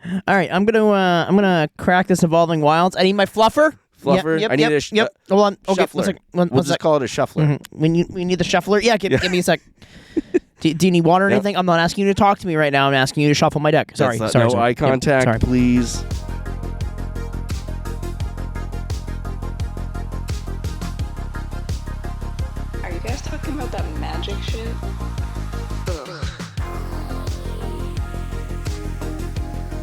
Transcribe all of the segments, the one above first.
All right, I'm gonna crack this Evolving Wilds. I need my fluffer. Fluffer? Yep, I need a yep. Hold on. Okay, shuffler. one second. One We'll just sec. call it a shuffler. Mm-hmm. We need the shuffler. Yeah, give me a sec. Do you need water or anything? I'm not asking you to talk to me right now. I'm asking you to shuffle my deck. Sorry. No eye contact, sorry. please. Are you guys talking about that magic shit?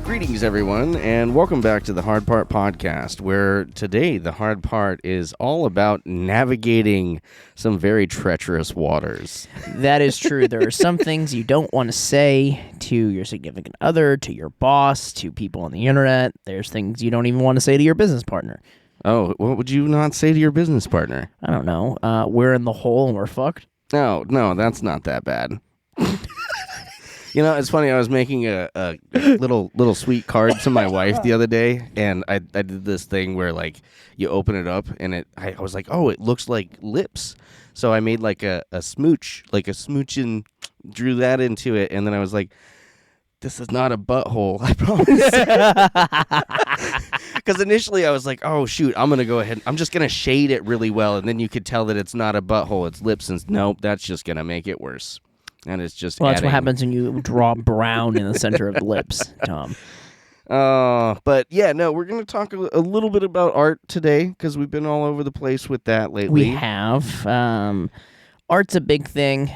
Greetings, everyone, and welcome back to the Hard Part Podcast, where today the hard part is all about navigating some very treacherous waters. That is true. There are some things you don't want to say to your significant other, to your boss, to people on the internet. There's things you don't even want to say to your business partner. Oh, what would you not say to your business partner? I don't know. We're in the hole and we're fucked. No, that's not that bad. You know, it's funny. I was making a little sweet card to my wife the other day, and I did this thing where, like, you open it up, and I was like, oh, it looks like lips. So I made, like, a smooch, and drew that into it, and then I was like, this is not a butthole, I promise. Because initially I was like, oh, shoot, I'm going to go ahead. I'm just going to shade it really well, and then you could tell that it's not a butthole, it's lips, and nope, that's just going to make it worse. And it's just Well, that's what happens when you draw brown in the center of the lips, Tom. But yeah, no, we're going to talk a little bit about art today because we've been all over the place with that lately. We have. Art's a big thing.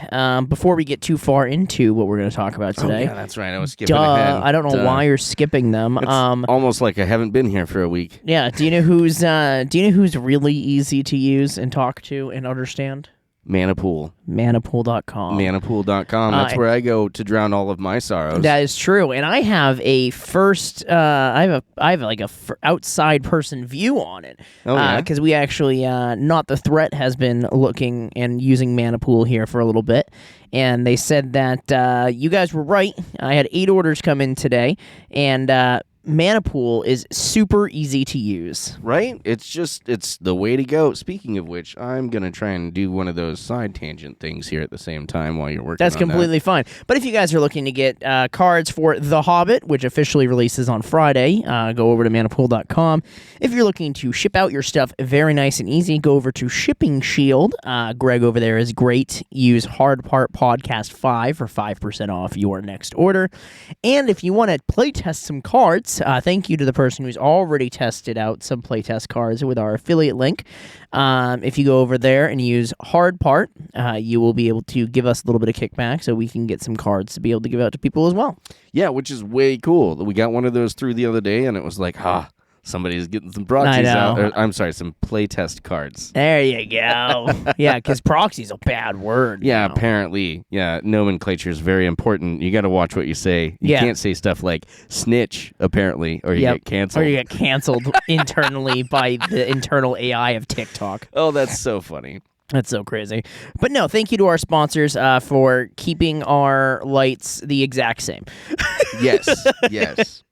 Before we get too far into what we're going to talk about today. Oh, yeah, that's right. I was skipping ahead. I don't know why you're skipping them. It's almost like I haven't been here for a week. Yeah. Do you know who's really easy to use and talk to and understand? Manapool. Manapool.com. Manapool.com. That's where I go to drown all of my sorrows. That is true, and I have a outside person view on it. Oh yeah, because we actually Not the Threat has been looking and using Manapool here for a little bit, and they said that you guys were right. I had 8 orders come in today, and Manapool is super easy to use. Right? It's the way to go. Speaking of which, I'm going to try and do one of those side tangent things here at the same time while you're working That's on completely fine. But if you guys are looking to get cards for The Hobbit, which officially releases on Friday, go over to manapool.com. If you're looking to ship out your stuff very nice and easy, go over to Shipping Shield. Greg over there is great. Use Hard Part Podcast 5 for 5% off your next order. And if you want to play test some cards, thank you to the person who's already tested out some playtest cards with our affiliate link. If you go over there and use Hard Part, you will be able to give us a little bit of kickback so we can get some cards to be able to give out to people as well. Yeah, which is way cool. We got one of those through the other day, and it was like, somebody's getting some proxies out. I'm sorry, some playtest cards. There you go. Yeah, because proxy's a bad word. Yeah, apparently. Yeah, nomenclature is very important. You got to watch what you say. You can't say stuff like snitch, apparently, or you get canceled. Or you get canceled internally by the internal AI of TikTok. Oh, that's so funny. That's so crazy. But no, thank you to our sponsors for keeping our lights the exact same. Yes.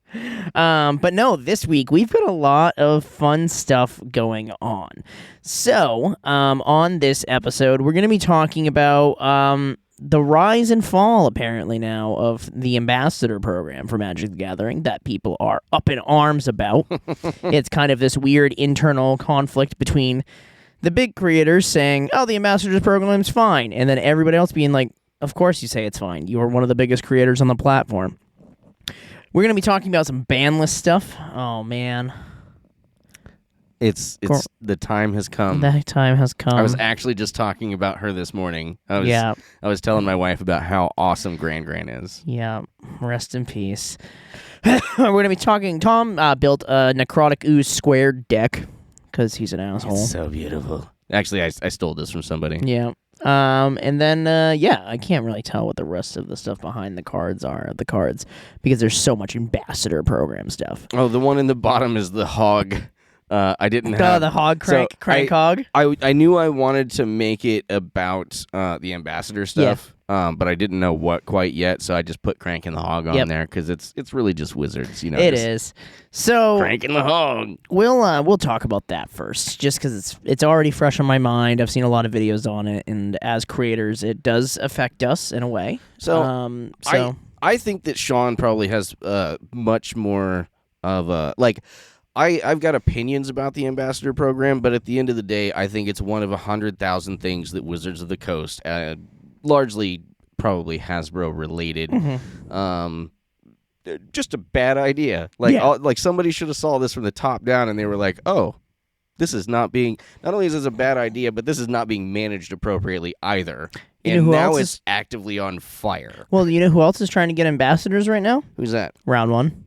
But no, this week we've got a lot of fun stuff going on. So, on this episode, we're going to be talking about the rise and fall, apparently now, of the ambassador program for Magic the Gathering that people are up in arms about. It's kind of this weird internal conflict between the big creators saying, oh, the ambassadors program's fine, and then everybody else being like, of course you say it's fine. You're one of the biggest creators on the platform. We're going to be talking about some banless stuff. Oh, man. It's the time has come. That time has come. I was actually just talking about her this morning. I was telling my wife about how awesome Gran-Gran is. Yeah, rest in peace. We're going to be talking... Tom built a Necrotic Ooze squared deck because he's an asshole. It's so beautiful. Actually, I stole this from somebody. Yeah. And then, I can't really tell what the rest of the stuff behind the cards are, because there's so much ambassador program stuff. Oh, the one in the bottom is the hog. I didn't have... the hog crank hog? I knew I wanted to make it about the ambassador stuff, but I didn't know what quite yet, so I just put Crank and the Hog on there, because it's really just wizards, you know. It is. So Crank and the Hog. We'll talk about that first, just because it's already fresh on my mind. I've seen a lot of videos on it, and as creators, it does affect us in a way. So I think that Sean probably has much more of a like. I've got opinions about the ambassador program, but at the end of the day, I think it's one of 100,000 things that Wizards of the Coast, largely probably Hasbro related, just a bad idea. Like somebody should have saw this from the top down, and they were like, "Oh, this is not only is this a bad idea, but this is not being managed appropriately either." And now it's actively on fire. Well, you know who else is trying to get ambassadors right now? Who's that? Round One.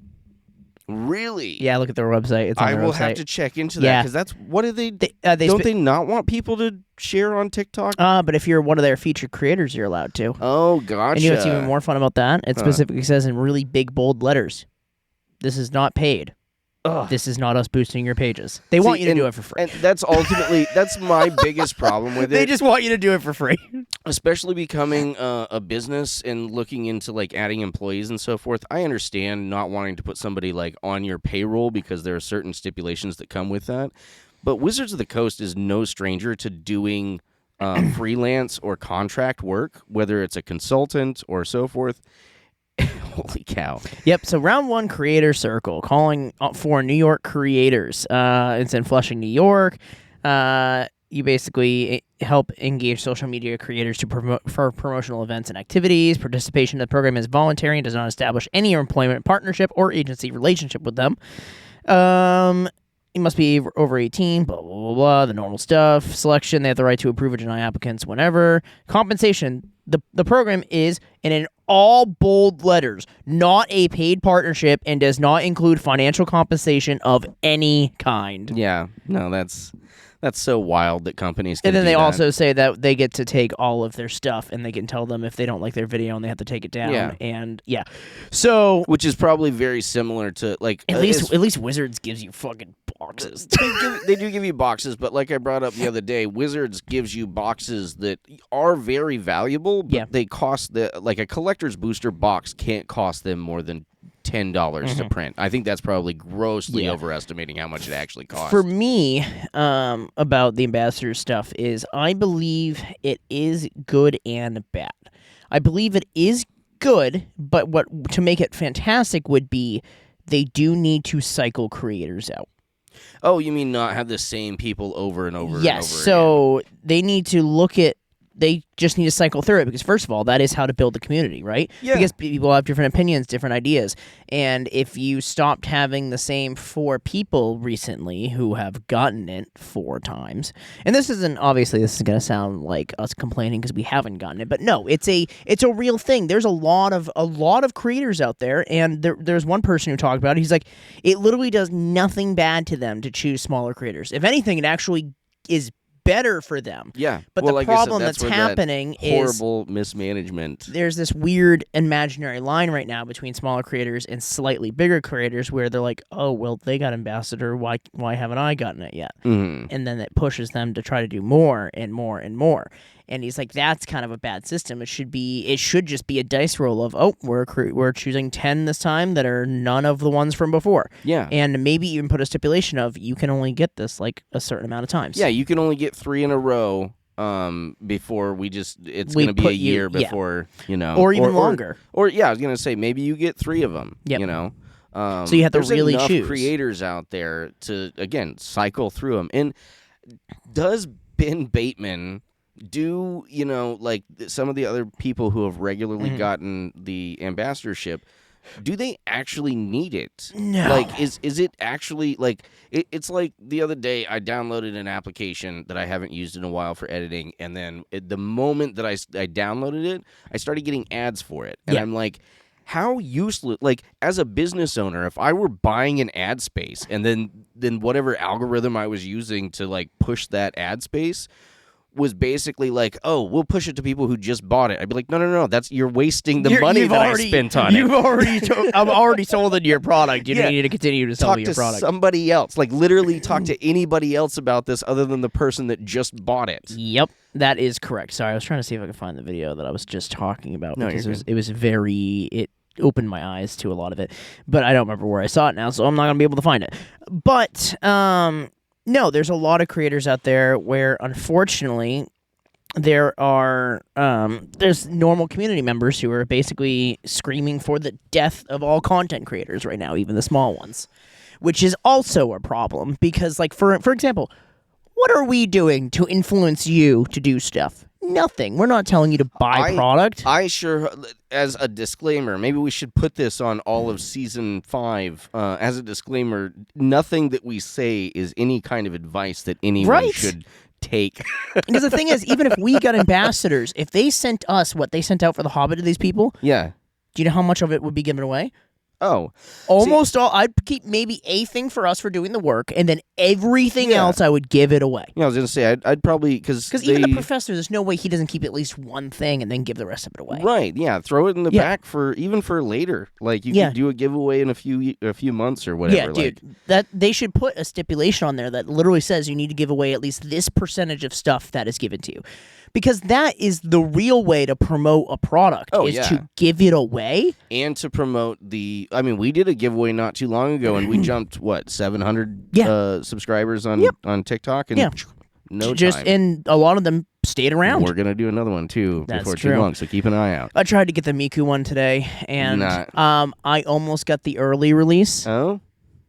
Really? Yeah, look at their website. It's on I their will website. have to check into that because that's what do they don't they not want people to share on TikTok? But if you're one of their featured creators, you're allowed to. Oh, gotcha. And you know what's even more fun about that? It specifically says in really big bold letters, "This is not paid. This is not us boosting your pages." They want you to do it for free. And that's ultimately that's my biggest problem with it. They just want you to do it for free. Especially becoming a business and looking into like adding employees and so forth. I understand not wanting to put somebody like on your payroll because there are certain stipulations that come with that. But Wizards of the Coast is no stranger to doing freelance or contract work, whether it's a consultant or so forth. Holy cow. Yep, so Round One Creator Circle, calling for New York creators. It's in Flushing, New York. You basically help engage social media creators to promote for promotional events and activities. Participation in the program is voluntary and does not establish any employment, partnership, or agency relationship with them. You must be over 18, blah, blah, blah, blah, the normal stuff. Selection, they have the right to approve or deny applicants whenever. Compensation, the program is, and in all bold letters, not a paid partnership and does not include financial compensation of any kind. Yeah, no, that's so wild that companies can And then do they that. also say that they get to take all of their stuff and they can tell them if they don't like their video and they have to take it down. Yeah. And yeah. So which is probably very similar to like at least Wizards gives you fucking boxes. They do give you boxes, but like I brought up the other day, Wizards gives you boxes that are very valuable, but they cost like a collector's booster box can't cost them more than $10 to print. I think that's probably grossly overestimating how much it actually costs. For me, about the ambassador stuff is I believe it is good and bad. I believe it is good, but what to make it fantastic would be they do need to cycle creators out. Oh, you mean not have the same people over and over yes, and over so again? they need to look at they just need to cycle through it because, first of all, that is how to build the community, right? Yeah. Because people have different opinions, different ideas. And if you stopped having the same 4 people recently who have gotten it 4 times, and this is going to sound like us complaining because we haven't gotten it, but no, it's a real thing. There's a lot of creators out there, and there's one person who talked about it. He's like, it literally does nothing bad to them to choose smaller creators. If anything, it actually is better for them. Yeah. But well, the like problem I said, that's happening is horrible mismanagement. There's this weird imaginary line right now between smaller creators and slightly bigger creators where they're like, oh, well, they got ambassador. Why haven't I gotten it yet? Mm-hmm. And then it pushes them to try to do more and more and more. And he's like, that's kind of a bad system. It should just be a dice roll of, oh, we're choosing 10 this time that are none of the ones from before. Yeah. And maybe even put a stipulation of you can only get this like a certain amount of times. Yeah, you can only get 3 in a row before it's going to be a year before, you know. Or even longer. Or I was going to say, maybe you get 3 of them, you know. So you have to really enough choose. Creators out there to, again, cycle through them. And does Ben Bateman do, you know, like some of the other people who have regularly gotten the ambassadorship, do they actually need it? No. Like, is it actually, like, it's like the other day I downloaded an application that I haven't used in a while for editing, and then the moment that I downloaded it, I started getting ads for it. And I'm like, how useless, like, as a business owner, if I were buying an ad space and then whatever algorithm I was using to, like, push that ad space was basically like, oh, we'll push it to people who just bought it. I'd be like, no, you're wasting the money that I spent on it. I've already sold into your product. You don't need to continue to sell me your product. Talk to somebody else. Like, literally talk to anybody else about this other than the person that just bought it. Yep, that is correct. Sorry, I was trying to see if I could find the video that I was just talking about because it opened my eyes to a lot of it, but I don't remember where I saw it now, so I'm not going to be able to find it. But, no, there's a lot of creators out there where, unfortunately, there are there's normal community members who are basically screaming for the death of all content creators right now, even the small ones, which is also a problem because, like, for example, what are we doing to influence you to do stuff? Nothing. We're not telling you to buy product. I sure, as a disclaimer, maybe we should put this on all of season 5 as a disclaimer. Nothing that we say is any kind of advice that anyone should take. Because the thing is, even if we got ambassadors, if they sent us what they sent out for The Hobbit to these people, do you know how much of it would be given away? Oh. Almost all. I'd keep maybe a thing for us for doing the work, and then everything else I would give it away. Yeah, I was going to say, I'd probably... Because even the professor, there's no way he doesn't keep at least one thing and then give the rest of it away. Right, yeah. Throw it in the back for later. Like, you could do a giveaway in a few months or whatever. Yeah, dude. That they should put a stipulation on there that literally says you need to give away at least this percentage of stuff that is given to you. Because that is the real way to promote a product, to give it away. And to promote the... I mean, we did a giveaway not too long ago, and we jumped, 700 subscribers on TikTok? And time. And a lot of them stayed around. We're going to do another one, too, before too long, so keep an eye out. I tried to get the Miku one today, and I almost got the early release. Oh?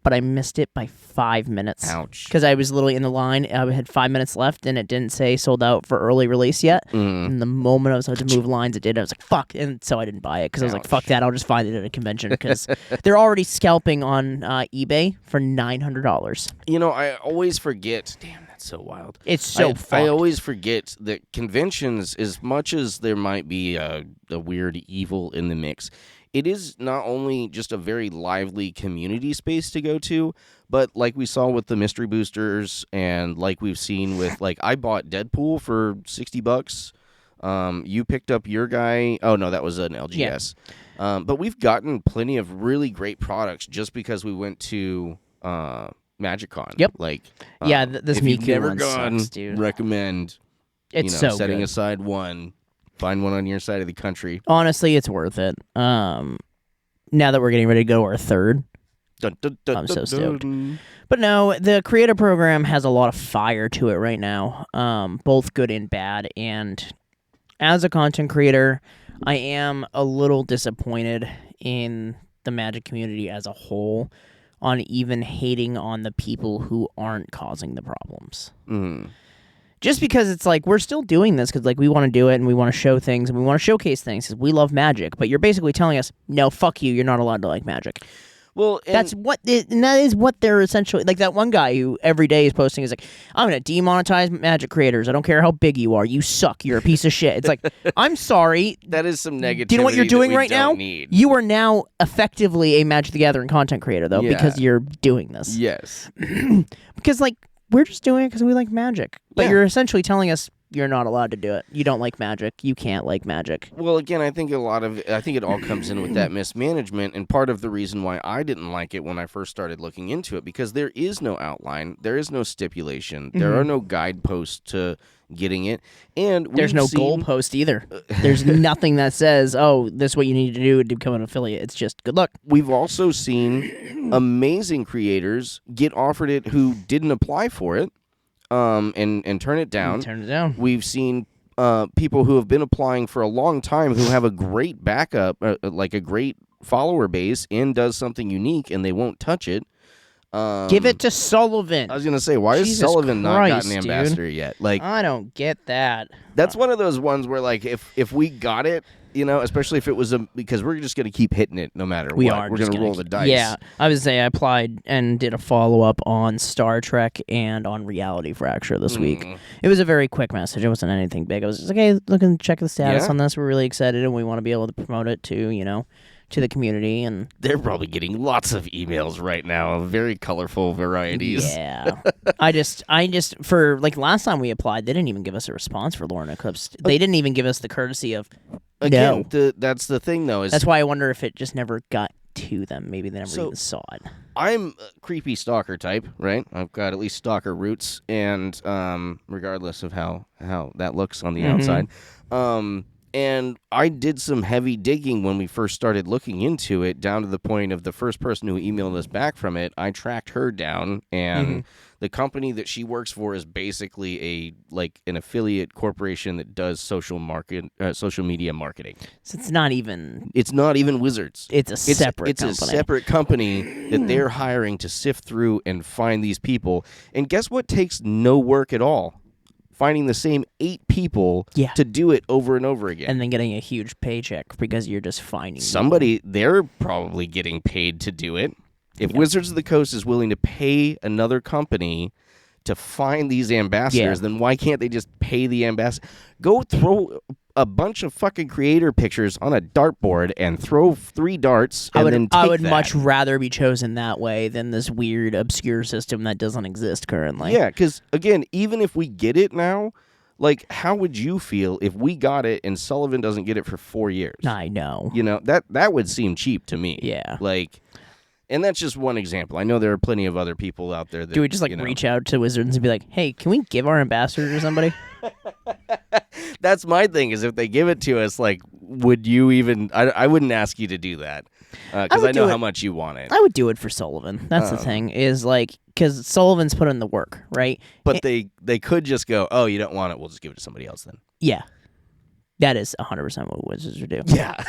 But I missed it by 5 minutes. Ouch. Because I was literally in the line. I had 5 minutes left, and it didn't say sold out for early release yet. And the moment I was about to move lines, it did. I was like, fuck. And so I didn't buy it because I was like, fuck that. I'll just find it at a convention because they're already scalping on eBay for $900. You know, I always forget. Damn, that's so wild. It's so fun. I always forget that conventions, as much as there might be a weird evil in the mix, it is not only just a very lively community space to go to, but like we saw with the mystery boosters and like we've seen with, like, I bought Deadpool for $60. You picked up your guy. Oh, no, that was an LGS. Yeah. But we've gotten plenty of really great products just because we went to MagicCon. Yep. Like, this if Miku you've never one gone, sucks, dude. Recommend setting aside one. Find one on your side of the country. Honestly, it's worth it. Now that we're getting ready to go our third, I'm so stoked. But no, the creator program has a lot of fire to it right now, both good and bad. And as a content creator, I am a little disappointed in the Magic community as a whole on even hating on the people who aren't causing the problems. Just because it's like, we're still doing this because, like, we want to do it and we want to show things and we want to showcase things because we love Magic. But you're basically telling us, no, fuck you, you're not allowed to like Magic. Well, that is what they're essentially, like, that one guy who every day is posting is like, I'm going to demonetize Magic creators. I don't care how big you are. You suck. You're a piece of shit. It's like, I'm sorry. That is some negativity. Do you know what you're doing right now? Need. You are now effectively a Magic the Gathering content creator, though, because you're doing this. Yes. Because, like, we're just doing it because we like Magic. But you're essentially telling us you're not allowed to do it. You don't like Magic. You can't like Magic. Well, again, I think it all comes in with that mismanagement, and part of the reason why I didn't like it when I first started looking into it, because there is no outline, there is no stipulation, there are no guideposts to getting it, and there's no goalpost either. There's nothing that says, "Oh, this is what you need to do to become an affiliate." It's just good luck. We've also seen amazing creators get offered it who didn't apply for it. And turn it down. We've seen people who have been applying for a long time who have a great backup, like a great follower base, and does something unique, and they won't touch it. Give it to Sullivan. I was going to say, why is Sullivan not gotten an ambassador yet? Like, I don't get that. That's one of those ones where, like, if we got it, you know, especially if it was because we're just going to keep hitting it no matter what. We're going to roll the dice. Yeah, I would say I applied and did a follow-up on Star Trek and on Reality Fracture this week. It was a very quick message. It wasn't anything big. I was just like, hey, look and check the status on this. We're really excited, and we want to be able to promote it to, to the community. And they're probably getting lots of emails right now of very colorful varieties. Yeah. I just for, like, last time we applied, they didn't even give us a response for Lauren Eclipse. They didn't even give us the courtesy of again, that's the thing, though. That's why I wonder if it just never got to them. Maybe they never even saw it. I'm a creepy stalker type, right? I've got at least stalker roots, and regardless of how that looks on the outside. And I did some heavy digging when we first started looking into it, down to the point of the first person who emailed us back from it. I tracked her down, and the company that she works for is basically an affiliate corporation that does social media marketing. So it's not even Wizards. It's a separate company. It's a separate company that they're hiring to sift through and find these people. And guess what takes no work at all? Finding the same 8 people to do it over and over again. And then getting a huge paycheck because you're just finding somebody. They're probably getting paid to do it. If Wizards of the Coast is willing to pay another company to find these ambassadors, then why can't they just pay the ambassador? Go throw a bunch of fucking creator pictures on a dartboard and throw 3 darts and then take I would that. much rather be chosen that way than this weird, obscure system that doesn't exist currently. Yeah, because, again, even if we get it now, like, how would you feel if we got it and Sullivan doesn't get it for 4 years? I know. You know, that would seem cheap to me. Yeah. Like... And that's just one example. I know there are plenty of other people out there that... Do we just, reach out to Wizards and be like, hey, can we give our ambassador to somebody? That's my thing, is if they give it to us, like, would you even... I wouldn't ask you to do that, because I know how much you want it. I would do it for Sullivan. That's the thing, is, because Sullivan's put in the work, right? But they could just go, oh, you don't want it, we'll just give it to somebody else then. Yeah. That is 100% what Wizards would do. Yeah.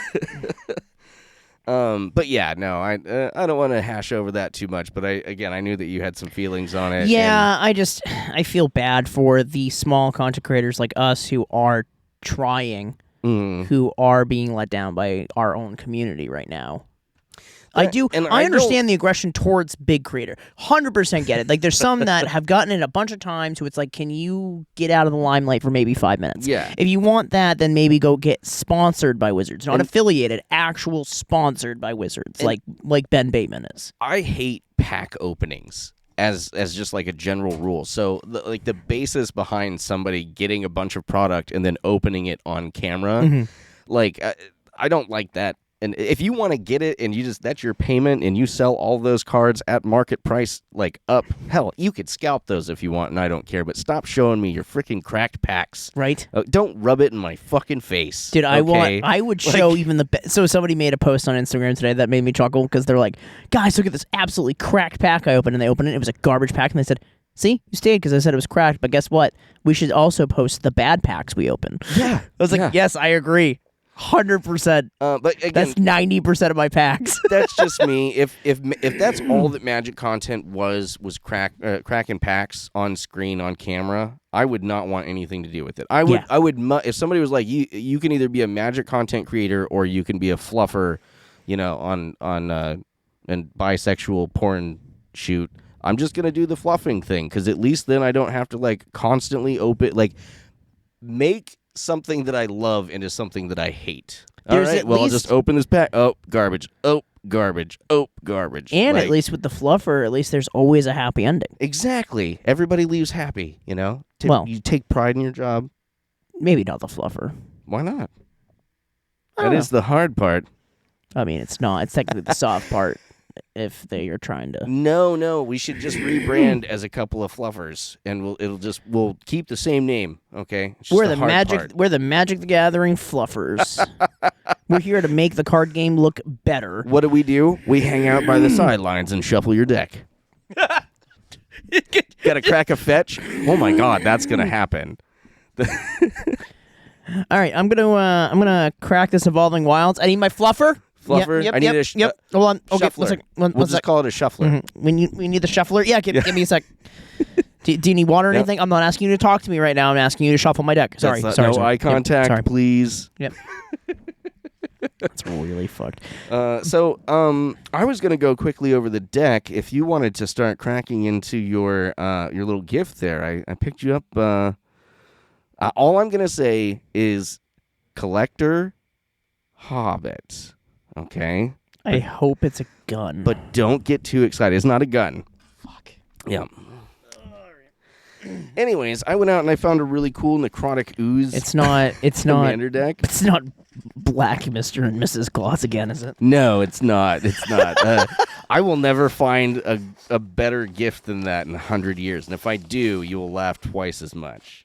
But yeah, no, I don't want to hash over that too much. But I knew that you had some feelings on it. Yeah, I feel bad for the small content creators like us who are trying, who are being let down by our own community right now. I do. And I understand the aggression towards big creator. 100% get it. Like, there's some that have gotten it a bunch of times who it's like, can you get out of the limelight for maybe 5 minutes? Yeah. If you want that, then maybe go get sponsored by Wizards. Not affiliated, actual sponsored by Wizards, like Ben Bateman is. I hate pack openings as just like a general rule. So the basis behind somebody getting a bunch of product and then opening it on camera, I don't like that. And if you want to get it and that's your payment and you sell all those cards at market price, hell, you could scalp those if you want and I don't care, but stop showing me your freaking cracked packs. Right. Don't rub it in my fucking face. Dude, I would show even so somebody made a post on Instagram today that made me chuckle because they're like, guys, look at this absolutely cracked pack I opened, and they opened it. It was a garbage pack, and they said, see, you stayed because I said it was cracked, but guess what? We should also post the bad packs we open. Yeah. I was like, yes, I agree. 100%. But again, that's 90% of my packs. That's just me. If that's all that Magic content was cracking packs on screen on camera, I would not want anything to do with it. I would if somebody was like, you can either be a Magic content creator or you can be a fluffer, on and bisexual porn shoot. I'm just gonna do the fluffing thing because at least then I don't have to constantly make something that I love into something that I hate. All right, I'll just open this pack. Oh, garbage. Oh, garbage. Oh, garbage. And at least with the fluffer, at least there's always a happy ending. Exactly. Everybody leaves happy, you take pride in your job. Maybe not the fluffer. Why not? That is the hard part. I mean, it's not. It's technically the soft part. If they are trying to... No, we should just rebrand as a couple of fluffers, and we'll keep the same name, okay? We're the Magic the Gathering fluffers. We're here to make the card game look better. What do? We hang out by the sidelines and shuffle your deck. Gotta crack a fetch? Oh my god, that's gonna happen. All right, I'm gonna crack this Evolving Wilds. I need my fluffer. Fluffer. Yep, I need a hold on. Okay, shuffler. We'll just call it a shuffler. Mm-hmm. We need the shuffler. Yeah, give me a sec. Do you need water or anything? I'm not asking you to talk to me right now. I'm asking you to shuffle my deck. Sorry. No eye contact, please. Yep. That's really fucked. So I was gonna go quickly over the deck. If you wanted to start cracking into your little gift there, I picked you up. All I'm gonna say is collector Hobbit. Okay. I hope it's a gun. But don't get too excited. It's not a gun. Fuck. Yeah. Anyways, I went out and I found a really cool necrotic ooze. It's not commander deck. It's not Black Mr. and Mrs. Claus again, is it? No, it's not. It's not. I will never find a better gift than that in 100 years. And if I do, you will laugh twice as much.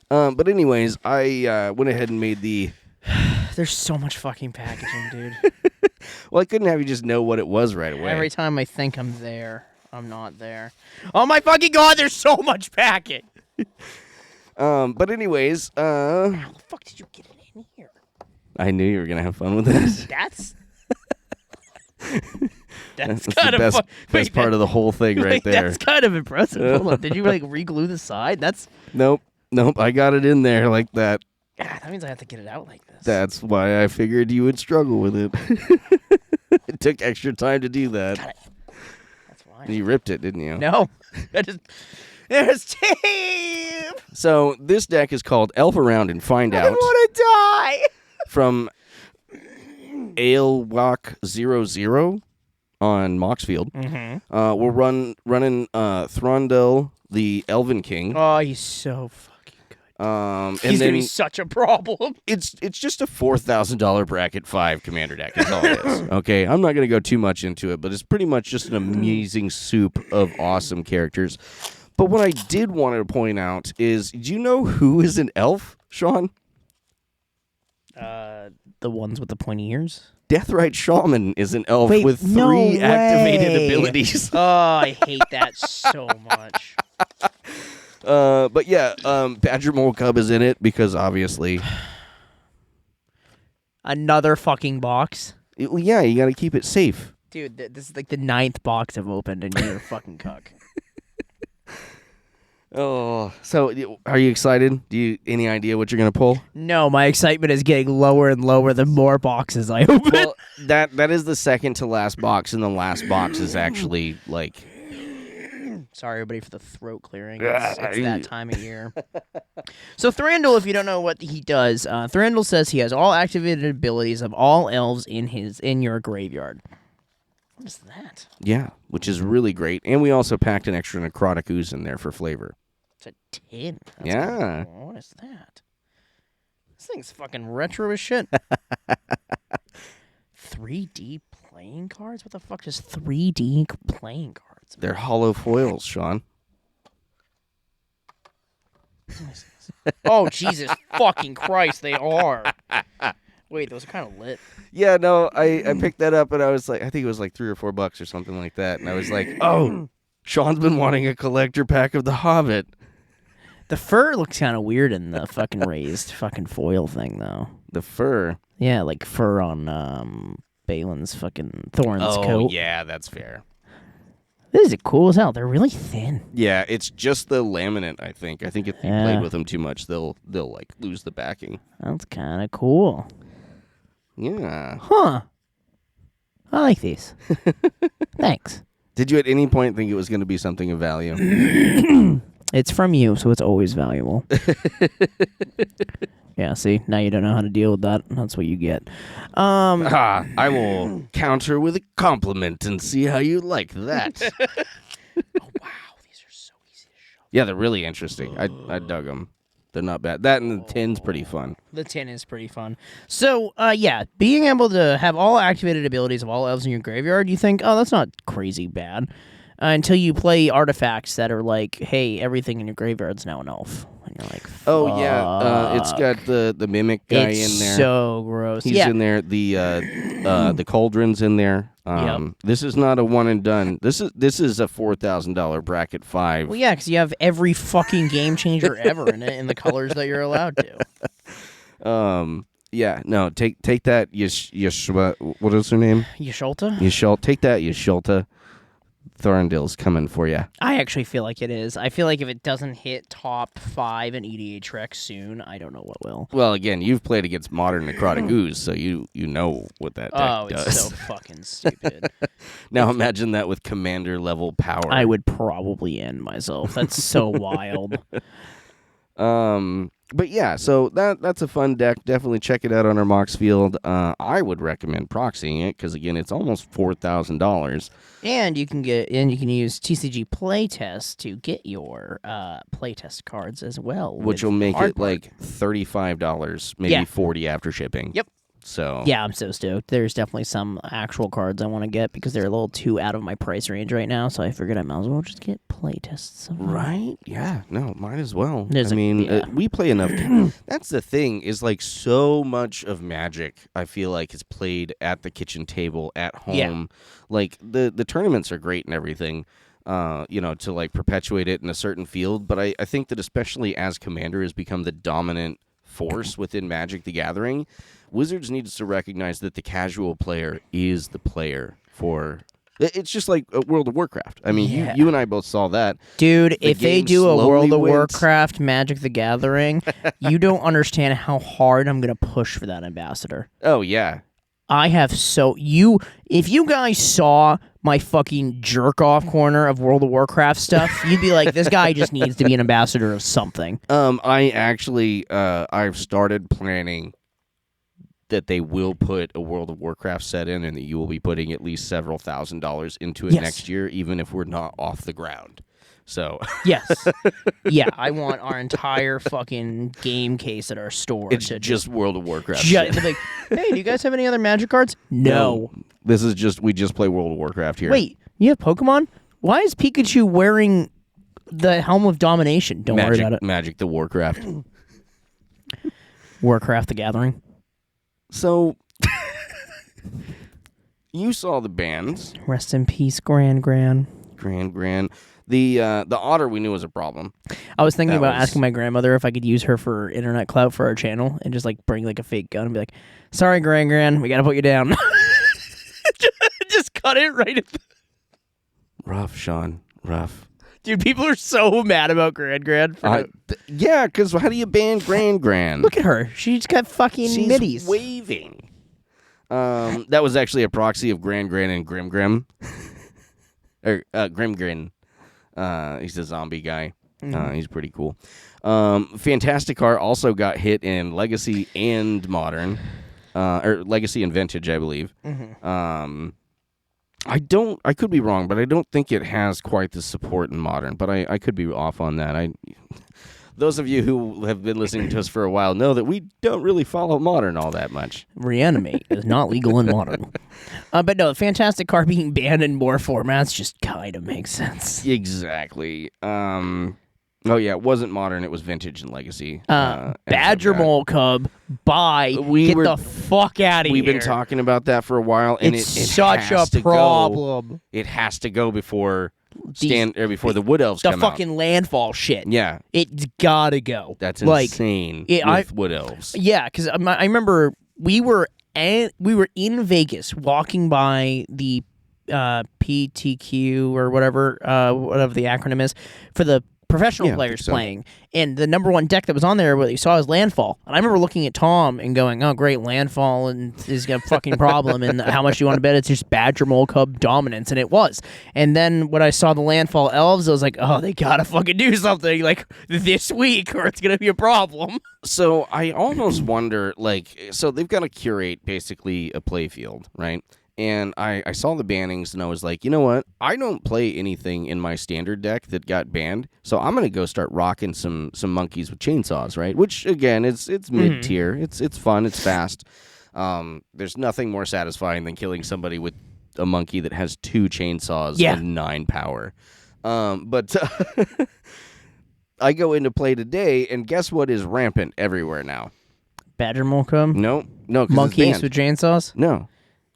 But anyways, I went ahead and made the... There's so much fucking packaging, dude. Well, I couldn't have you just know what it was right away. Every time I think I'm there, I'm not there. Oh my fucking god, there's so much packing! But anyways, How the fuck did you get it in here? I knew you were going to have fun with this. That's That's kind the of best part of the whole thing right there. That's kind of impressive. Hold on, did you like re-glue the side? That's Nope, I got it in there like that. God, that means I have to get it out like this. That's why I figured you would struggle with it. It took extra time to do that. Got it. That's why. You ripped it, didn't you? No, there's tape. So this deck is called Elf Around and Find Out. I want to die. From Ailwalk00 on Moxfield. Mm-hmm. We're running Throndell, the Elven King. Oh, he's so fucking good. He's gonna be such a problem. It's just a $4,000 bracket 5 commander deck. Is all it is. Okay, I'm not gonna go too much into it, but it's pretty much just an amazing soup of awesome characters. But what I did want to point out is, do you know who is an elf, Sean? The ones with the pointy ears. Deathrite Shaman is an elf Wait, with 3 no activated way. abilities. Oh, I hate that so much. But yeah, badgermole cub is in it because obviously. Another fucking box. Well, yeah, you got to keep it safe. Dude, this is like the 9th box I've opened, and you're a fucking cuck. Oh, so are you excited? Do you any idea what you're gonna pull? No, my excitement is getting lower and lower the more boxes I open. Well, that is the second to last box, and the last box is actually like. Sorry, everybody, for the throat clearing. It's that time of year. So Thranduil, if you don't know what he does, Thranduil says he has all activated abilities of all elves in your graveyard. What is that? Yeah, which is really great, and we also packed an extra necrotic ooze in there for flavor. It's a tin. That's Yeah. cool. What is that? This thing's fucking retro as shit. 3D playing cards? What the fuck is 3D playing cards? They're hollow foils, Sean. Oh, Jesus fucking Christ, they are. Wait, those are kind of lit. Yeah, no, I picked that up, and I was like, I think it was like $3 or $4 or something like that, and I was like, oh, Sean's been wanting a collector pack of The Hobbit. The fur looks kind of weird in the fucking raised fucking foil thing, though. The fur. Yeah, like fur on Balin's fucking Thorn's coat. Oh, yeah, that's fair. This is cool as hell. They're really thin. Yeah, it's just the laminate, I think. I think if you played with them too much, they'll like lose the backing. That's kind of cool. Yeah. Huh. I like these. Thanks. Did you at any point think it was going to be something of value? It's from you, so it's always valuable. Yeah, see? Now you don't know how to deal with that. That's what you get. I will counter with a compliment and see how you like that. Oh, wow. These are so easy to show. Yeah, they're really interesting. I dug them. They're not bad. That and the tin's pretty fun. The tin is pretty fun. So, yeah, being able to have all activated abilities of all elves in your graveyard, you think, oh, that's not crazy bad. Until you play artifacts that are like, hey, everything in your graveyard's now an elf. And you're like, fuck. Oh, yeah. It's got the mimic guy in there. So gross. He's in there. The cauldron's in there. This is not a one and done. This is a $4,000 bracket 5. Well, yeah, because you have every fucking game changer ever in it in the colors that you're allowed to. Yeah, no, take that, what is her name? Yasholta? Take that, Yasholta. Thorndale's coming for you. I actually feel like it is. I feel like if it doesn't hit top 5 in EDH Rec soon, I don't know what will. Well, again, you've played against modern necrotic ooze, so you know what that deck does. It's so fucking stupid. Now imagine that with commander level power. I would probably end myself. That's so wild. But yeah, so that's a fun deck. Definitely check it out on our Moxfield. I would recommend proxying it because again, it's almost $4,000. And you can use TCG Playtest to get your playtest cards as well, which will make it like $35, maybe $40 after shipping. Yep. So yeah, I'm so stoked. There's definitely some actual cards I want to get because they're a little too out of my price range right now. So I figured I might as well just get playtests of them. Right? Yeah. No, might as well. There's we play enough. That's the thing is like so much of Magic, I feel like, is played at the kitchen table at home. Yeah. Like the tournaments are great and everything, to like perpetuate it in a certain field. But I think that especially as Commander has become the dominant force within Magic the Gathering, Wizards needs to recognize that the casual player is the player for. It's just like World of Warcraft. I mean, you and I both saw that. Dude, if they do a World of went. Warcraft Magic the Gathering, you don't understand how hard I'm going to push for that ambassador. Oh, yeah. I have if you guys saw my fucking jerk-off corner of World of Warcraft stuff, you'd be like, this guy just needs to be an ambassador of something. I actually, I've started planning that they will put a World of Warcraft set in and that you will be putting at least several $1,000s into it next year, even if we're not off the ground. So yes. Yeah, I want our entire fucking game case at our store. It's just World of Warcraft. Like, hey, do you guys have any other Magic cards? No. This is we just play World of Warcraft here. Wait, you have Pokemon? Why is Pikachu wearing the Helm of Domination? Don't worry about it. Magic the Warcraft. Warcraft the Gathering. So, you saw the bands. Rest in peace, Gran-Gran. Gran-Gran. The otter we knew was a problem. I was thinking about asking my grandmother if I could use her for internet clout for our channel and just like bring like a fake gun and be like, sorry, Gran-Gran, we got to put you down. Just cut it right at the... Rough, Sean. Rough. Dude, people are so mad about Gran-Gran. Yeah, because how do you ban Gran-Gran? Look at her. She's got fucking middies. She's waving. That was actually a proxy of Gran-Gran and Grim-Grim. Or Grim-Grin. He's a zombie guy. He's pretty cool. Fantastic Car also got hit in Legacy and Modern. Or Legacy and Vintage, I believe. Mm-hmm. I could be wrong, but I don't think it has quite the support in Modern, but I could be off on that. Those of you who have been listening to us for a while know that we don't really follow Modern all that much. Reanimate is not legal in Modern. But no, Fantastic Car being banned in more formats just kind of makes sense. Exactly. Oh, yeah, it wasn't Modern, it was Vintage and Legacy. badgermole Cub, bye. Get the fuck out of here. We've been talking about that for a while, and it's it such has a to problem. Go. It has to go before the Wood Elves come out. The fucking landfall shit. Yeah. It's gotta go. That's insane with Wood Elves. Yeah, because I remember we were in Vegas walking by the PTQ or whatever the acronym is for the professional players playing, and the number one deck that was on there, what you saw was Landfall. And I remember looking at Tom and going, "Oh, great, Landfall and is a fucking problem." And how much do you want to bet it's just badgermole Cub dominance? And it was. And then when I saw the Landfall Elves, I was like, "Oh, they gotta fucking do something like this week, or it's gonna be a problem." So I almost wonder, so they've got to curate basically a play field, right? And I saw the bannings, and I was like, you know what? I don't play anything in my standard deck that got banned, so I'm going to go start rocking some monkeys with chainsaws, right? Which, again, it's mid-tier. It's fun. It's fast. There's nothing more satisfying than killing somebody with a monkey that has 2 chainsaws and 9 power. But I go into play today, and guess what is rampant everywhere now? Badgermole Cub? No, monkeys with chainsaws? No.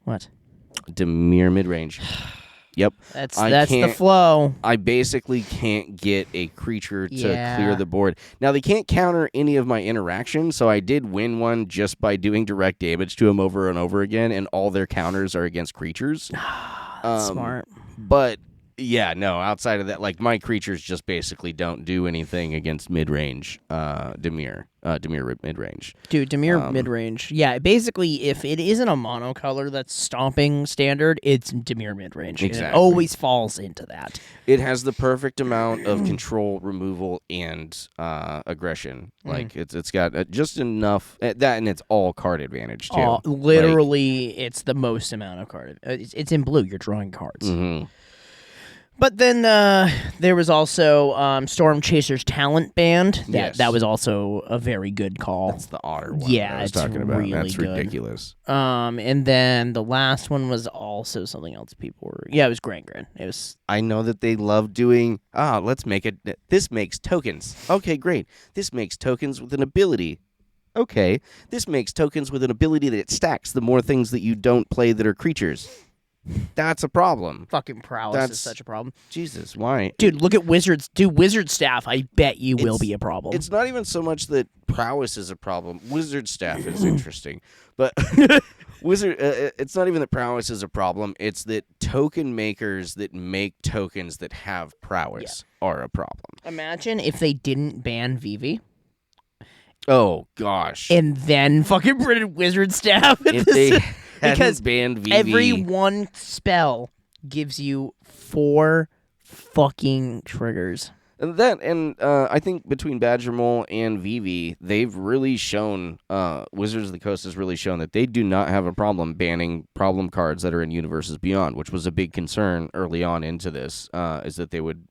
What? Dimir midrange. Yep. That's the flow. I basically can't get a creature to clear the board. Now, they can't counter any of my interactions, so I did win one just by doing direct damage to them over and over again, and all their counters are against creatures. Smart. But, yeah, no, outside of that, my creatures just basically don't do anything against midrange Dimir midrange. Dude, Dimir midrange. Yeah, basically, if it isn't a monocolor that's stomping standard, it's Dimir midrange. Exactly. It always falls into that. It has the perfect amount of control, removal, and aggression. It's got just enough that, and it's all card advantage too. Literally, it's the most amount of card. It's in blue. You're drawing cards. Mm-hmm. But then there was also Storm Chaser's Talent Band. That was also a very good call. That's the otter one. Yeah, I was it's talking about. really That's good. ridiculous. And then the last one was also something else people were. Yeah, it was Gran-Gran. It was. I know that they love doing. Let's make it. This makes tokens. Okay, great. This makes tokens with an ability. Okay, this makes tokens with an ability that stacks the more things that you don't play that are creatures. That's a problem. Fucking prowess is such a problem. Jesus, why? Dude, look at wizards. Dude, wizard staff, I bet you will be a problem. It's not even so much that prowess is a problem. Wizard staff is interesting. But it's not even that prowess is a problem. It's that token makers that make tokens that have prowess are a problem. Imagine if they didn't ban Vivi. Oh, gosh. And then fucking printed wizard staff. If they hadn't banned Vivi. Every one spell gives you 4 fucking triggers. And I think between badgermole and Vivi, they've really shown, Wizards of the Coast has really shown that they do not have a problem banning problem cards that are in Universes Beyond, which was a big concern early on into this, is that they would,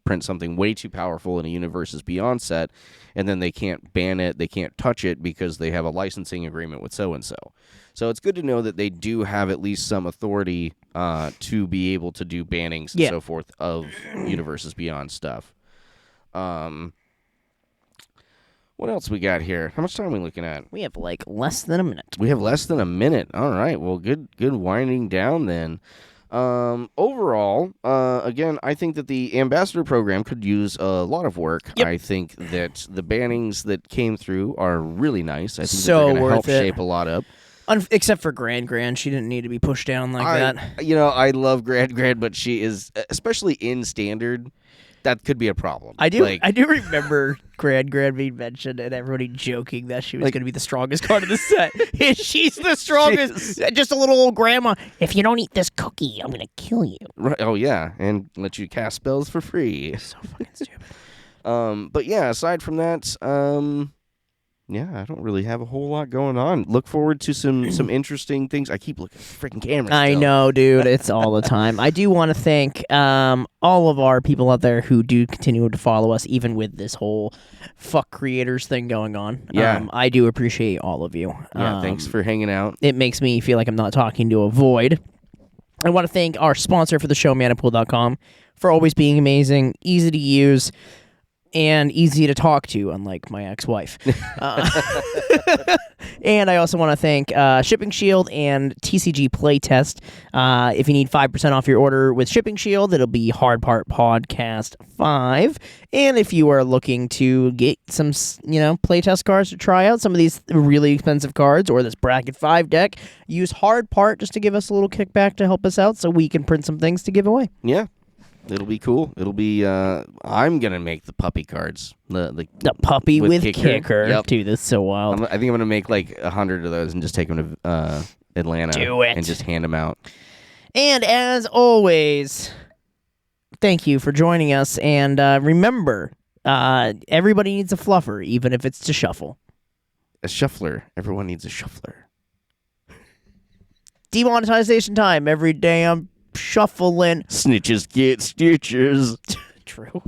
print something way too powerful in a Universes Beyond set, and then they can't ban it, they can't touch it because they have a licensing agreement with so-and-so. So it's good to know that they do have at least some authority to be able to do bannings and so forth of Universes Beyond stuff. What else we got here? How much time are we looking at? We have less than a minute. We have less than a minute. All right. Well, good winding down then. Overall, again, I think that the ambassador program could use a lot of work. Yep. I think that the bannings that came through are really nice. I think so that they're going to help worth it. shape a lot up. Except for Gran-Gran, she didn't need to be pushed down like that. I love Gran-Gran, but she is, especially in Standard, that could be a problem. I do remember Gran-Gran being mentioned and everybody joking that she was going to be the strongest card in the set. She's the strongest. Just a little old grandma. If you don't eat this cookie, I'm going to kill you. Right. Oh, yeah. And let you cast spells for free. So fucking stupid. But yeah, aside from that, I don't really have a whole lot going on. Look forward to some interesting things. I keep looking at the freaking camera. I know, dude. It's all the time. I do want to thank all of our people out there who do continue to follow us, even with this whole fuck creators thing going on. Yeah. I do appreciate all of you. Yeah, thanks for hanging out. It makes me feel like I'm not talking to a void. I want to thank our sponsor for the show, manapool.com, for always being amazing, easy to use, and easy to talk to, unlike my ex-wife. And I also want to thank Shipping Shield and TCG Playtest. If you need 5% off your order with Shipping Shield, it'll be Hard Part Podcast 5. And if you are looking to get some, playtest cards to try out, some of these really expensive cards, or this Bracket 5 deck, use Hard Part just to give us a little kickback to help us out so we can print some things to give away. Yeah. It'll be cool. It'll be. I'm gonna make the puppy cards. The puppy with kicker. Yep. Dude, that's so wild. I think I'm gonna make 100 of those and just take them to Atlanta. Do it. And just hand them out. And as always, thank you for joining us. And remember, everybody needs a fluffer, even if it's to shuffle. A shuffler. Everyone needs a shuffler. Demonetization time every day. I'm shuffling. Snitches get stitches. True.